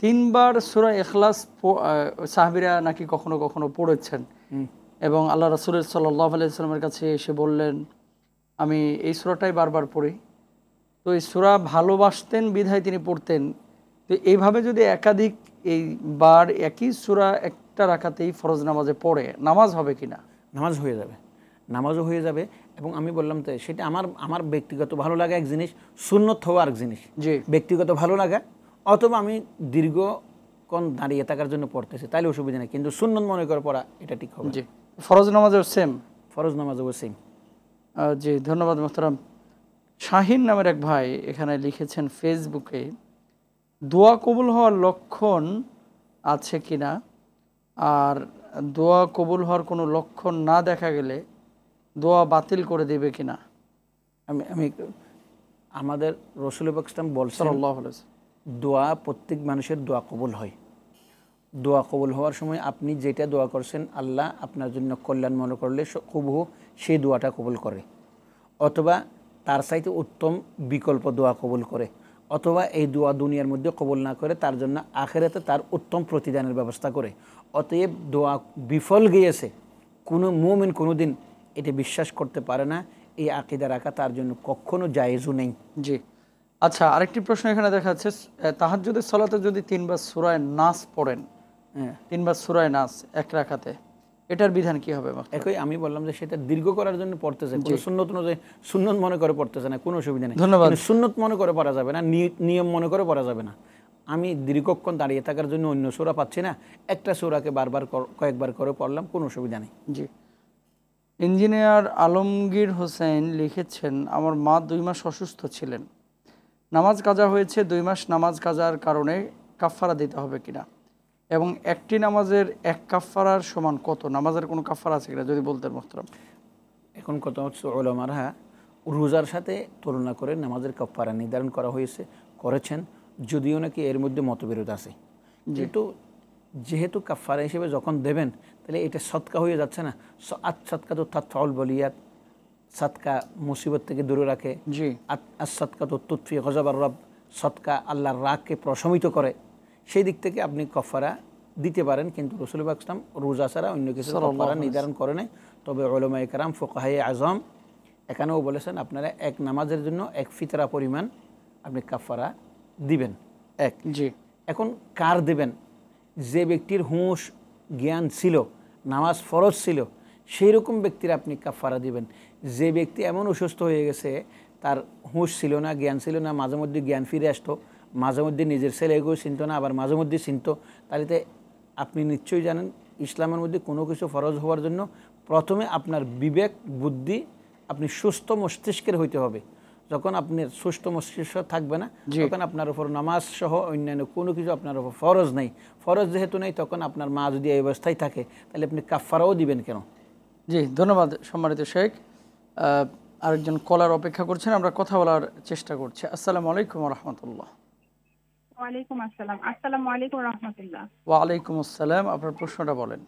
3বার সূরা ইখলাস সাহাবীরা নাকি কখনো কখনো পড়েছেন এবং আল্লাহ রাসূল সাল্লাল্লাহু আলাইহি ওয়াসাল্লামের কাছে এসে বললেন আমি এই সূরাটাই বারবার পড়ি। তো এই সূরা ভালোবাসতেন বিধায় তিনি পড়তেন। তো এইভাবে যদি একাধিক এই বার একই সূরা একটা রাকাতেই ফরজ নামাজে পড়ে নামাজ হবে কিনা? নামাজ হয়ে যাবে, নামাজও হয়ে যাবে। এবং আমি বললাম তো সেটা আমার ব্যক্তিগত ভালো লাগা এক জিনিস, সুন্নত হওয়া আরেক জিনিস। জি, ব্যক্তিগত ভালো লাগা অথবা আমি দীর্ঘক্ষণ দাঁড়িয়ে থাকার জন্য পড়তেছি তাইলে অসুবিধা নেই, কিন্তু সুন্নত মনে করে পড়া এটা ঠিক হবে। জি, ফরজ নামাজেও সেম। ফরজ নামাজও সেম। জি, ধন্যবাদ মোহতারাম। শাহিন নামের এক ভাই এখানে লিখেছেন ফেসবুকে, দোয়া কবুল হওয়ার লক্ষণ আছে কিনা, আর দোয়া কবুল হওয়ার কোনো লক্ষণ না দেখা গেলে দোয়া বাতিল করে দেবে কিনা? আমি আমাদের রাসূল পাক সাল্লাল্লাহু আলাইহি ওয়াসাল্লাম বলছেন সাল্লাল্লাহু আলাইহি ওয়াসাল্লাম, দোয়া প্রত্যেক মানুষের দোয়া কবুল হয়। দোয়া কবুল হওয়ার সময় আপনি যেটা দোয়া করছেন আল্লাহ আপনার জন্য কল্যাণ মনে করলে হুবহু সেই দোয়াটা কবুল করে, অথবা তার চাইতে উত্তম বিকল্প দোয়া কবুল করে, অথবা এই দোয়া দুনিয়ার মধ্যে কবুল না করে তার জন্য আখিরাতে তার উত্তম প্রতিদানের ব্যবস্থা করে। অতএব দোয়া বিফল গিয়েছে কোনো মুমিন কোনোদিন এটা বিশ্বাস করতে পারে না, এই আকীদা রাখা তার জন্য কখনো জায়েজও নেই। জি। আচ্ছা, আরেকটি প্রশ্ন এখানে দেখা যাচ্ছে, তাহাজ্জুদের সালাতে যদি 3বার সূরায়ে নাস পড়েন, 3বার সূরায়ে নাস এক রাকাতে, এটার বিধান কি হবে? একই আমি বললাম যে সেটা দীর্ঘ করার জন্য পড়তেছে, কোনো সুন্নত অনুযায়ী সুন্নত মনে করে পড়তেছে না, কোনো অসুবিধা নেই। ধন্যবাদ। সুন্নত মনে করে পড়া যাবে না, নিয়ম মনে করে পড়া যাবে না। আমি দীর্ঘক্ষণ দাঁড়িয়ে থাকার জন্য অন্য সূরা পাচ্ছি না, একটা সূরাকে বারবার কয়েকবার করে পড়লাম, কোনো অসুবিধা নেই। জি। ইঞ্জিনিয়ার আলমগীর হোসেন লিখেছেন, আমার মা 2 মাস অসুস্থ ছিলেন, নামাজ কাজা হয়েছে, 2 মাস নামাজ কাজার কারণে কাফফারা দিতে হবে কিনা, এবং একটি নামাজের এক কাফফারার সমান কত? নামাজের কোনো কাফফারা আছে কিনা যদি বলতেন মোহতারাম। এখন কথা হচ্ছে উলামারা রোজার সাথে তুলনা করে নামাজের কাফফারা নির্ধারণ করা হয়েছে, করেছেন, যদিও নাকি এর মধ্যে মতবিরোধ আছে। যেহেতু কাফফারা হিসেবে যখন দেবেন তাহলে এটা সদকা হয়ে যাচ্ছে না। সদকা তো তাতফাউল বলিয়াত, সদকা মুসিবত থেকে দূরে রাখে। জি। সদকা তো তুতফি গজবার রব, সদকা আল্লাহর রাগকে প্রশমিত করে। সেই দিক থেকে আপনি কাফফারা দিতে পারেন, কিন্তু রাসূল পাক সাল্লাল্লাহু আলাইহি ওয়াসাল্লাম রোজা ছাড়া অন্য কিছু কাফফারা নির্ধারণ করে নাই। তবে উলামায়ে কেরাম ফুকাহায়ে আযম এখানেও বলেছেন আপনারা এক নামাজের জন্য এক ফিতরা পরিমাণ আপনি কাফফারা দিবেন এক। জি। এখন কার দেবেন? যে ব্যক্তির হুঁশ জ্ঞান ছিল, নামাজ ফরজ ছিল, সেই রকম ব্যক্তির আপনি কাফফারা দিবেন। যে ব্যক্তি এমন অসুস্থ হয়ে গেছে তার হুঁশ ছিল না, জ্ঞান ছিল না, মাঝে মধ্যে জ্ঞান ফিরে আসতো, মাঝে মধ্যে নিজের ছেলেকেও চিনত না, আবার মাঝে মধ্যে চিনত, তাহলে আপনি নিশ্চয়ই জানেন ইসলামের মধ্যে কোনো কিছু ফরজ হওয়ার জন্য প্রথমে আপনার বিবেক বুদ্ধি আপনি সুস্থ মস্তিষ্কের হইতে হবে। যখন আপনার সুস্থ মস্তিষ্ক থাকবে না তখন আপনার উপর নামাজ সহ অন্যান্য কোনো কিছু আপনার উপর ফরজ নেই। ফরজ যেহেতু নেই তখন আপনার মা যদি এই অবস্থায় থাকে তাহলে আপনি কাফফারাও দিবেন কেন? জি, ধন্যবাদ সম্মানিত শেখ। আরেকজন কলার অপেক্ষা করছেন, আমরা কথা বলার চেষ্টা করছি। আসসালামু আলাইকুম ওয়া রাহমাতুল্লাহ। ওয়ালাইকুম আসসালাম। আসসালামু আলাইকুম ওয়া রাহমাতুল্লাহ। ওয়া আলাইকুম আসসালাম, আপনার প্রশ্নটা বলেন।